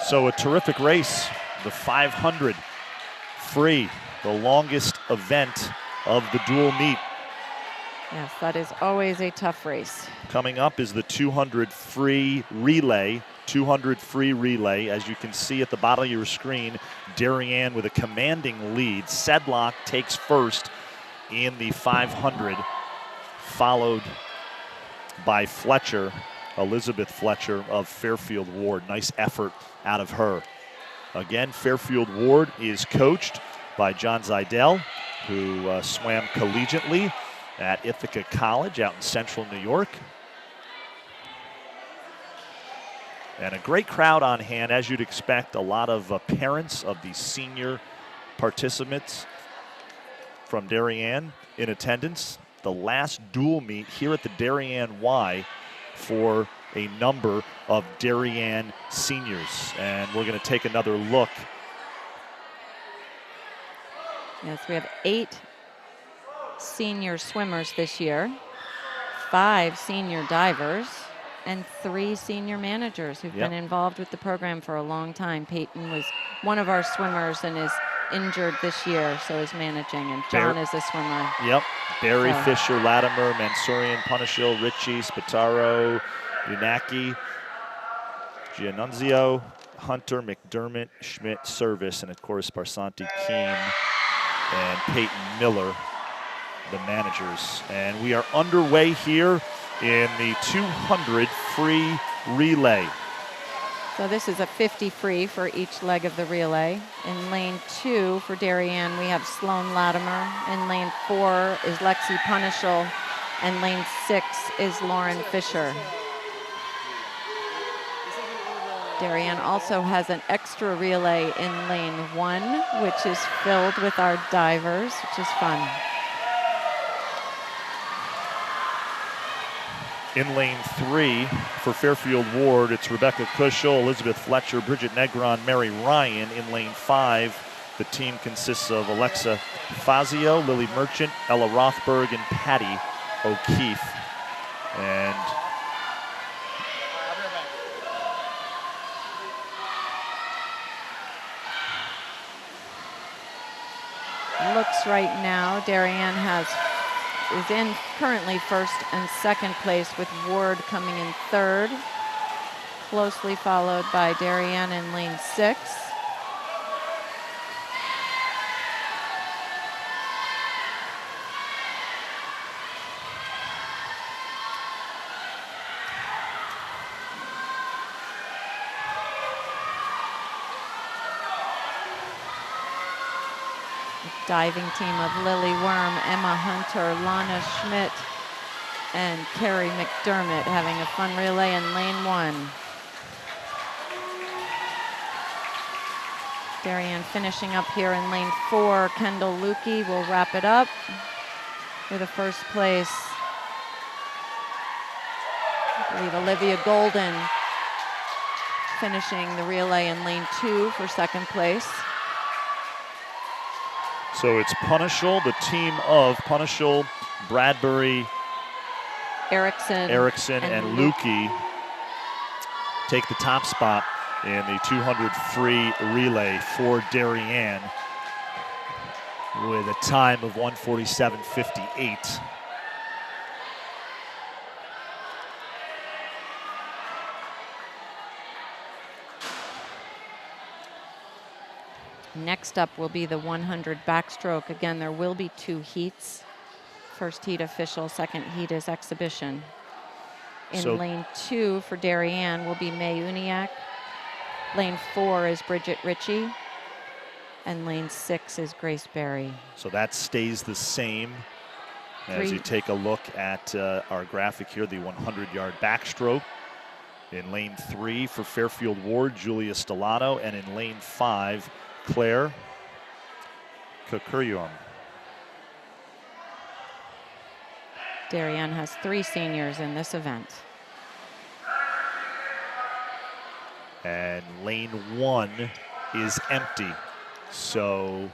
A: So a terrific race, the 500 free, the longest event of the dual meet.
B: Yes, that is always a tough race.
A: Coming up is the 200 free relay. 200 free relay. As you can see at the bottom of your screen, Darien with a commanding lead. Sedlak takes first in the 500, followed by Fletcher, Elizabeth Fletcher of Fairfield Warde. Nice effort out of her. Again, Fairfield Warde is coached by John Zidell, who swam collegiately at Ithaca College out in central New York. And a great crowd on hand, as you'd expect. A lot of parents of the senior participants from Darien in attendance. The last dual meet here at the Darien Y for a number of Darien seniors. And we're going to take another look.
B: Yes, we have 8 senior swimmers this year, 5 senior divers, and 3 senior managers who've been involved with the program for a long time. Peyton was one of our swimmers and is injured this year, so is managing, and John is a swimmer.
A: Yep, Barry, Fisher, Latimer, Mansourian, Punishil, Ritchie, Spataro, Unaki, Giannunzio, Hunter, McDermott, Schmidt, Service, and of course Barsanti, Keene, and Peyton Miller, the managers. And we are underway here in the 200 free relay.
B: So this is a 50 free for each leg of the relay. In lane 2 for Darien, we have Sloan Latimer. In lane 4 is Lexi Punishil, and lane 6 is Lauren Fisher. Darien also has an extra relay in lane 1, which is filled with our divers, which is fun.
A: In lane 3 for Fairfield Warde, it's Rebecca Cushel, Elizabeth Fletcher, Bridget Negron, Mary Ryan. In lane 5, the team consists of Alexa Fazio, Lily Merchant, Ella Rothberg, and Patty O'Keefe. And
B: looks right now, Darien is in currently first and second place, with Warde coming in third, closely followed by Darien in lane 6. Diving team of Lily Worm, Emma Hunter, Lana Schmidt, and Carrie McDermott having a fun relay in lane 1. Darien finishing up here in lane 4. Kendall Lukey will wrap it up with a first place. I believe Olivia Golden finishing the relay in lane 2 for second place.
A: So it's Punishal, the team of Punishal, Bradbury,
B: Erickson
A: and Lukey take the top spot in the 200 free relay for Darien with a time of 1:47.58.
B: Next up will be the 100 backstroke. Again, there will be 2 heats. First heat official, second heat is exhibition. In lane 2 for Darien will be May Uniacke. Lane 4 is Bridget Ritchie. And lane 6 is Grace Berry.
A: So that stays the same as you take a look at our graphic here, the 100-yard backstroke. In lane 3 for Fairfield Warde, Julia Stellato, and in lane 5, Claire Kukuryum.
B: Darien has 3 seniors in this event.
A: And lane 1 is empty. So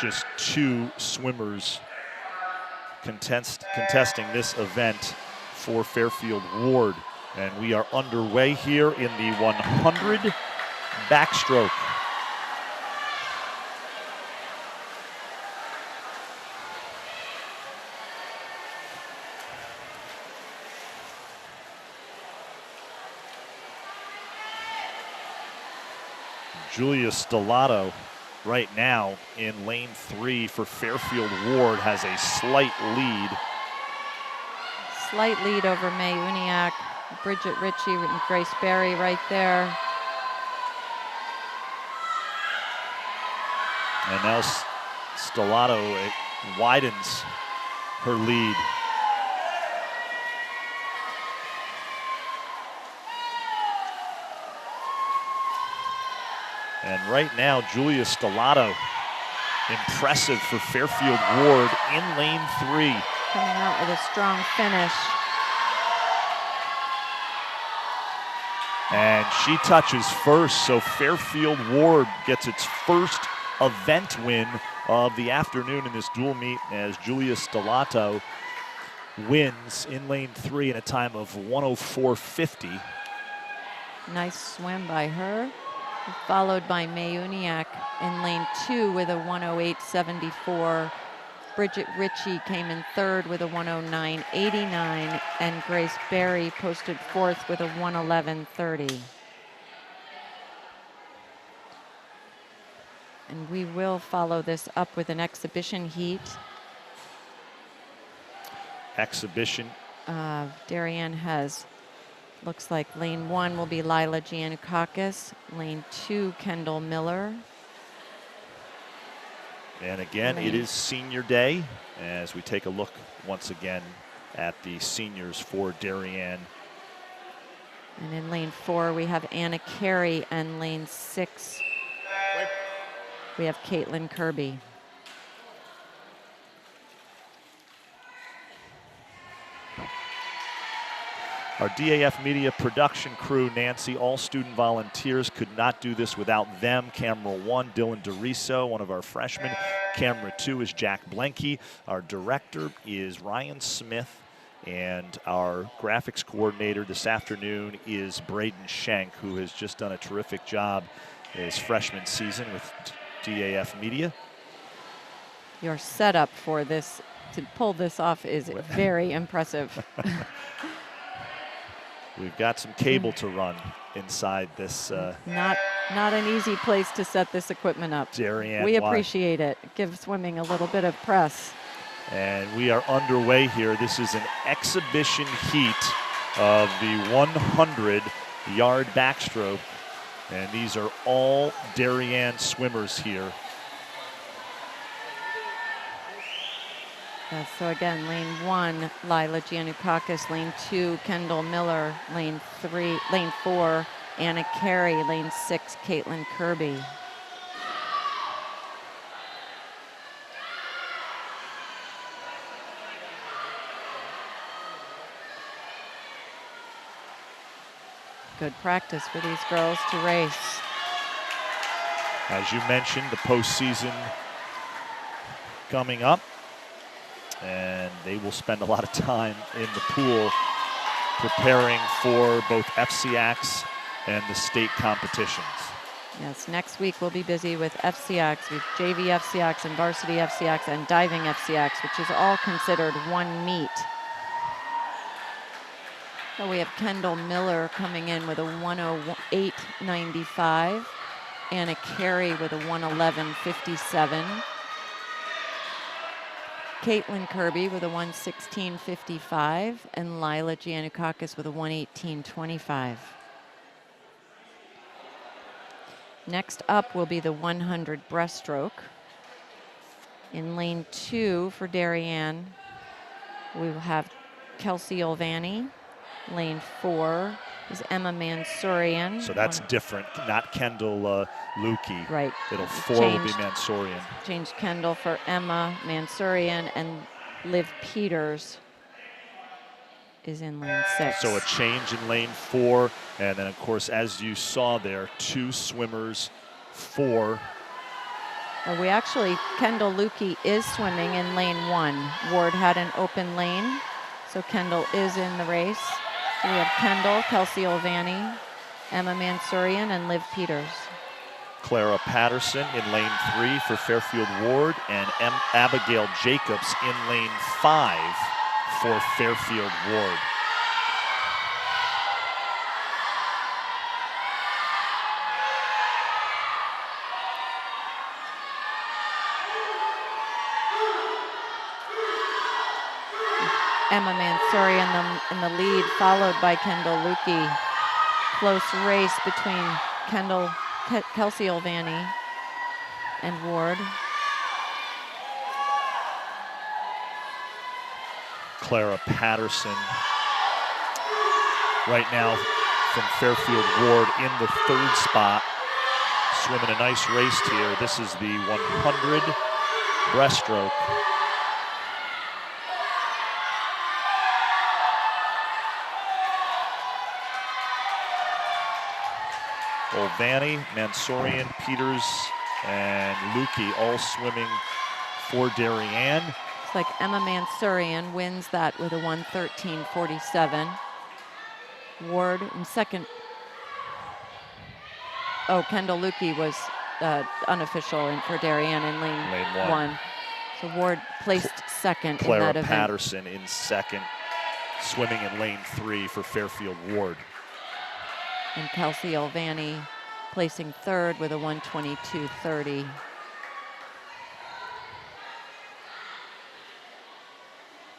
A: just 2 swimmers contesting this event for Fairfield Warde. And we are underway here in the 100 backstroke. Julia Stellato right now in lane 3 for Fairfield Warde has a slight lead.
B: Slight lead over May Uniacke. Bridget Ritchie and Grace Berry right there.
A: And now Stellato widens her lead. And right now, Julia Stellato, impressive for Fairfield Warde in lane 3.
B: Coming out with a strong finish.
A: And she touches first, so Fairfield Warde gets its first event win of the afternoon in this dual meet as Julia Stellato wins in lane 3 in a time of 1:04.50.
B: Nice swim by her. Followed by May Uniacke in lane 2 with a 1:08.74. Bridget Ritchie came in third with a 1:09.89, and Grace Berry posted fourth with a 1:11.30. And we will follow this up with an exhibition heat.
A: Exhibition.
B: Darien has, looks like lane 1 will be Lila Giannakakis, lane 2 Kendall Miller.
A: And again, it is senior day as we take a look once again at the seniors for Darien.
B: And in lane 4 we have Anna Carey, and lane 6 we have Caitlin Kirby.
A: Our DAF Media production crew, Nancy, all student volunteers, could not do this without them. Camera 1, Dylan DeRiso, one of our freshmen. Camera 2 is Jack Blenke. Our director is Ryan Smith. And our graphics coordinator this afternoon is Braden Schenk, who has just done a terrific job his freshman season with DAF Media.
B: Your setup for this, to pull this off, is very impressive.
A: We've got some cable to run inside this.
B: Not an easy place to set this equipment up.
A: Darien
B: we appreciate it. Give swimming a little bit of press.
A: And we are underway here. This is an exhibition heat of the 100-yard backstroke. And these are all Darien swimmers here.
B: So again, lane 1, Lila Giannakakis, lane 2, Kendall Miller, lane 4, Anna Carey, lane 6, Caitlin Kirby. Good practice for these girls to race.
A: As you mentioned, the postseason coming up, and they will spend a lot of time in the pool preparing for both FCX and the state competitions.
B: Yes, next week we'll be busy with FCX, with JV FCX and Varsity FCX and Diving FCX, which is all considered one meet. So we have Kendall Miller coming in with a 108.95. Anna Carey with a 111.57. Caitlin Kirby with a 116.55. And Lila Giannakakis with a 118.25. Next up will be the 100 breaststroke. In lane 2 for Darien, we will have Kelsey Olvani. Lane 4 is Emma Mansourian.
A: So that's different, not Kendall Lukey.
B: Right.
A: It'll 4 will be Mansourian.
B: Changed Kendall for Emma Mansourian, and Liv Peters is in lane 6.
A: So a change in lane 4, and then of course, as you saw there, 2 swimmers, 4.
B: We actually, Kendall Lukey is swimming in lane 1. Ward had an open lane, so Kendall is in the race. So we have Kendall, Kelsey Olvani, Emma Mansourian, and Liv Peters.
A: Clara Patterson in lane 3 for Fairfield Warde, and Abigail Jacobs in lane 5 for Fairfield Warde.
B: Emma Mansourian in the lead, followed by Kendall Lukey. Close race between Kelsey Olvani and Ward.
A: Clara Patterson right now from Fairfield Warde in the 3rd spot, swimming a nice race here. This is the 100 breaststroke. Olvani, Mansourian, Peters, and Lukey all swimming for Darien.
B: It's like Emma Mansourian wins that with a 113.47. Ward in second. Oh, Kendall Lukey was unofficial for Darien in lane 1. So Ward placed second in that event.
A: Clara Patterson in second, swimming in lane 3 for Fairfield Warde.
B: And Kelsey Olvani placing 3rd with a 122.30.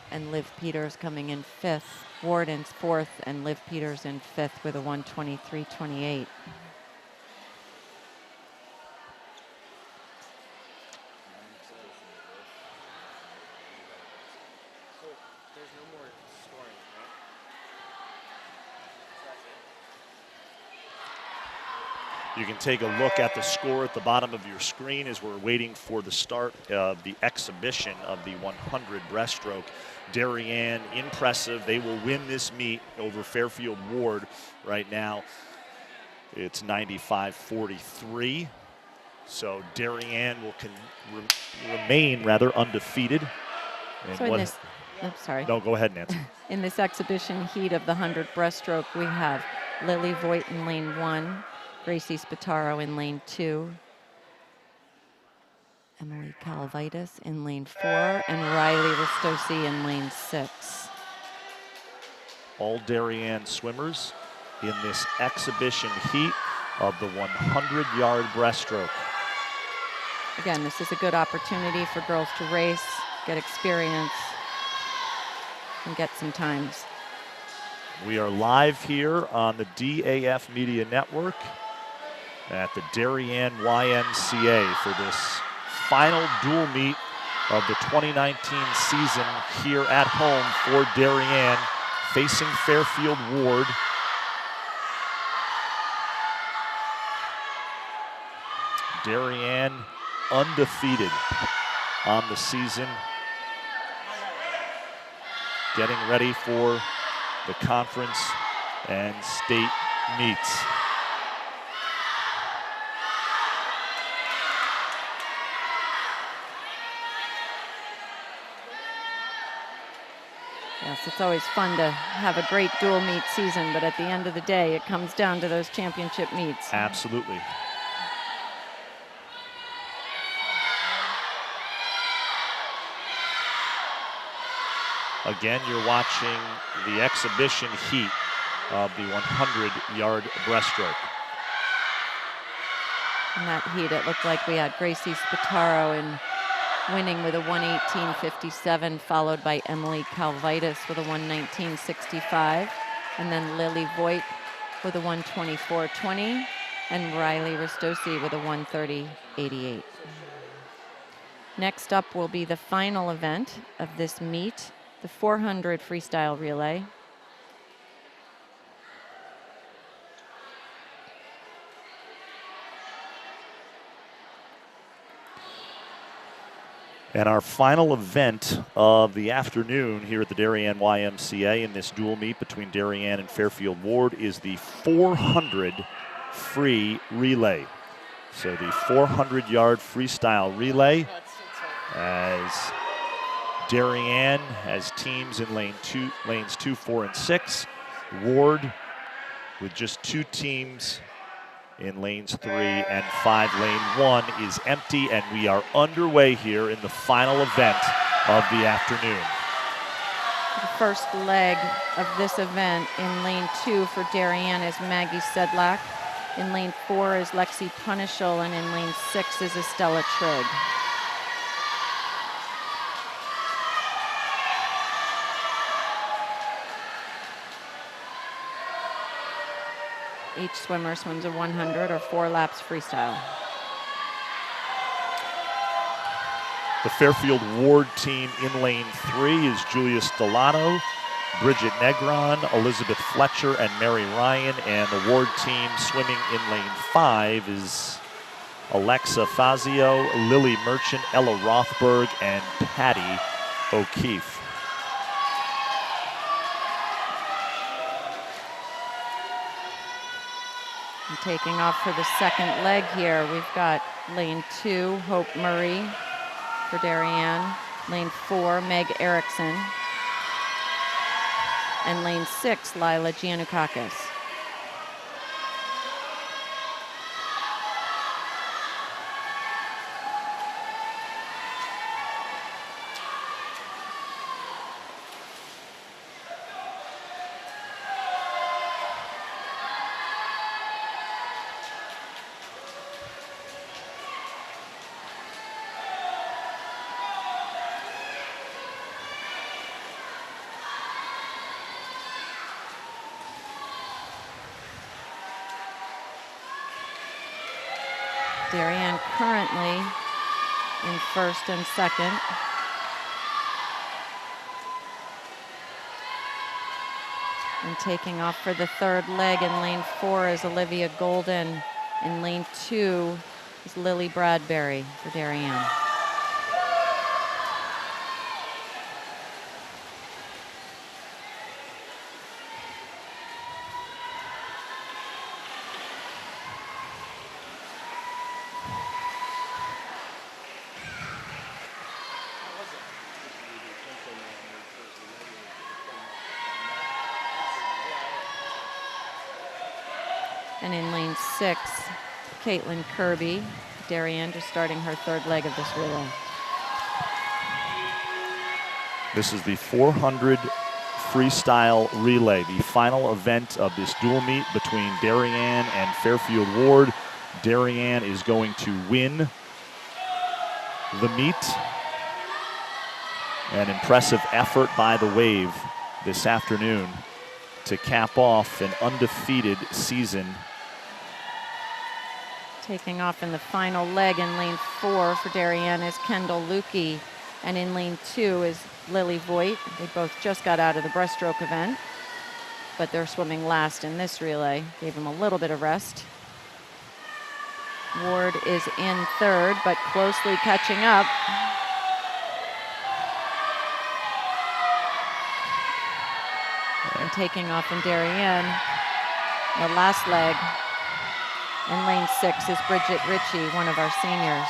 B: And Liv Peters coming in 5th. Ward in 4th, and Liv Peters in 5th with a 123.28.
A: You can take a look at the score at the bottom of your screen as we're waiting for the start of the exhibition of the 100 breaststroke. Darien, impressive. They will win this meet over Fairfield Warde right now. It's 95-43. So Darien will remain undefeated. And
B: So I'm sorry.
A: No, go ahead, Nancy.
B: In this exhibition heat of the 100 breaststroke, we have Lily Voigt in lane 1. Gracie Spataro in lane 2, Emily Calavitis in lane 4, and Riley Ristosi in lane 6.
A: All Darien swimmers in this exhibition heat of the 100-yard breaststroke.
B: Again, this is a good opportunity for girls to race, get experience, and get some times.
A: We are live here on the DAF Media Network at the Darien YMCA for this final dual meet of the 2019 season here at home for Darien, facing Fairfield Warde. Darien undefeated on the season, getting ready for the conference and state meets.
B: Yes, it's always fun to have a great dual meet season, but at the end of the day, it comes down to those championship meets.
A: Absolutely. Again, you're watching the exhibition heat of the 100-yard breaststroke.
B: In that heat, it looked like we had Gracie Spataro winning with a 1:18.57, followed by Emily Calvitis with a 1:19.65, and then Lily Voigt with a 1:24.20, and Riley Ristosi with a 1:30.88. Next up will be the final event of this meet, the 400 freestyle relay.
A: And our final event of the afternoon here at the Darien YMCA in this dual meet between Darien and Fairfield Warde is the 400 free relay. So the 400-yard freestyle relay, as Darien has teams in lanes 2, 4, and 6. Warde with just 2 teams in lanes 3 and 5. Lane 1 is empty, and we are underway here in the final event of the afternoon.
B: The first leg of this event in lane 2 for Darien is Maggie Sedlak. In lane 4 is Lexi Punishel, and in lane 6 is Estella Trigg. Each swimmer swims a 100 or 4 laps freestyle.
A: The Fairfield Warde team in lane 3 is Julia Stellato, Bridget Negron, Elizabeth Fletcher, and Mary Ryan. And the Warde team swimming in lane 5 is Alexa Fazio, Lily Merchant, Ella Rothberg, and Patty O'Keefe.
B: And taking off for the second leg here, we've got lane 2, Hope Murray for Darien. Lane 4, Meg Erickson. And lane 6, Lila Giannukakis. Darien currently in first and second. And taking off for the third leg in lane 4 is Olivia Golden. In lane 2 is Lily Bradbury for Darien. And in lane 6, Caitlin Kirby, Darien, just starting her third leg of this relay.
A: This is the 400 freestyle relay, the final event of this dual meet between Darien and Fairfield Warde. Darien is going to win the meet. An impressive effort by the Wave this afternoon to cap off an undefeated season.
B: Taking off in the final leg in lane 4 for Darien is Kendall Lukey, and in lane 2 is Lily Voigt. They both just got out of the breaststroke event, but they're swimming last in this relay. Gave them a little bit of rest. Ward is in third, but closely catching up. And taking off in Darien, the last leg. In lane 6 is Bridget Ritchie, one of our seniors.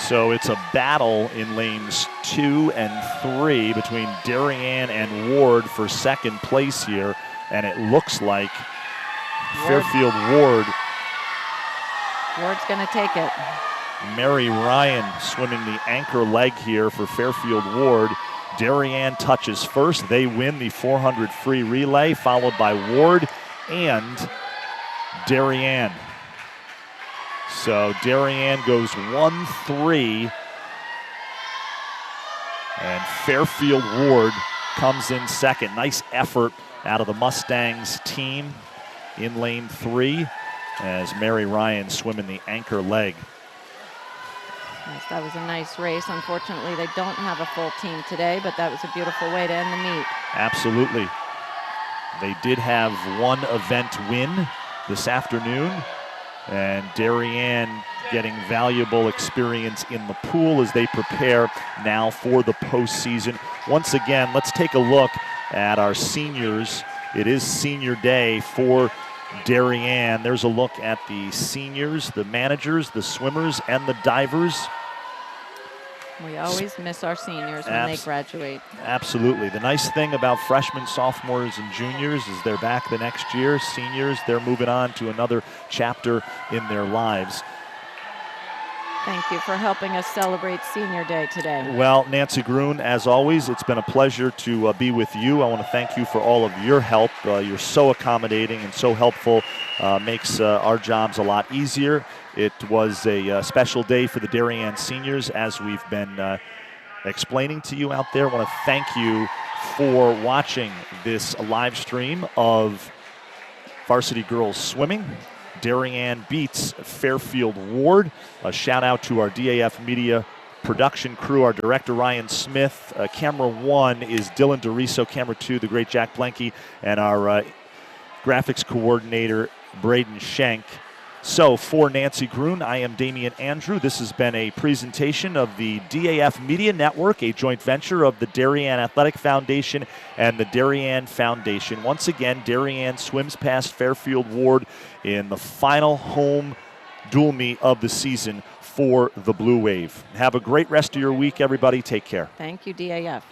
A: So it's a battle in lanes 2 and 3 between Darien and Ward for second place here. And it looks like Fairfield Warde.
B: Ward's going to take it.
A: Mary Ryan swimming the anchor leg here for Fairfield Warde. Darien touches first. They win the 400 free relay, followed by Warde and Darien. So Darien goes 1-3. And Fairfield Warde comes in second. Nice effort out of the Mustangs team in lane 3 as Mary Ryan swimming the anchor leg.
B: Yes, that was a nice race. Unfortunately, they don't have a full team today, but that was a beautiful way to end the meet.
A: Absolutely. They did have one event win this afternoon, and Darien getting valuable experience in the pool as they prepare now for the postseason. Once again, let's take a look at our seniors. It is senior day for Darien. There's a look at the seniors, the managers, the swimmers, and the divers.
B: We always miss our seniors when they graduate.
A: Absolutely. The nice thing about freshmen, sophomores, and juniors is they're back the next year. Seniors, they're moving on to another chapter in their lives.
B: Thank you for helping us celebrate Senior Day today.
A: Well, Nancy Gruen, as always, it's been a pleasure to be with you. I want to thank you for all of your help. You're so accommodating and so helpful. Makes our jobs a lot easier. It was a special day for the Darien seniors, as we've been explaining to you out there. I want to thank you for watching this live stream of Varsity Girls Swimming. Darien beats Fairfield Warde. A shout out to our DAF Media production crew, our director Ryan Smith. Camera 1 is Dylan DeRiso, camera 2 the great Jack Blenke, and our graphics coordinator Braden Schenk. So for Nancy Gruen, I am Damian Andrew. This has been a presentation of the DAF Media Network, a joint venture of the Darien Athletic Foundation and the Darien Foundation. Once again, Darien swims past Fairfield Warde in the final home dual meet of the season for the Blue Wave. Have a great rest of your week, everybody. Take care.
B: Thank you, DAF.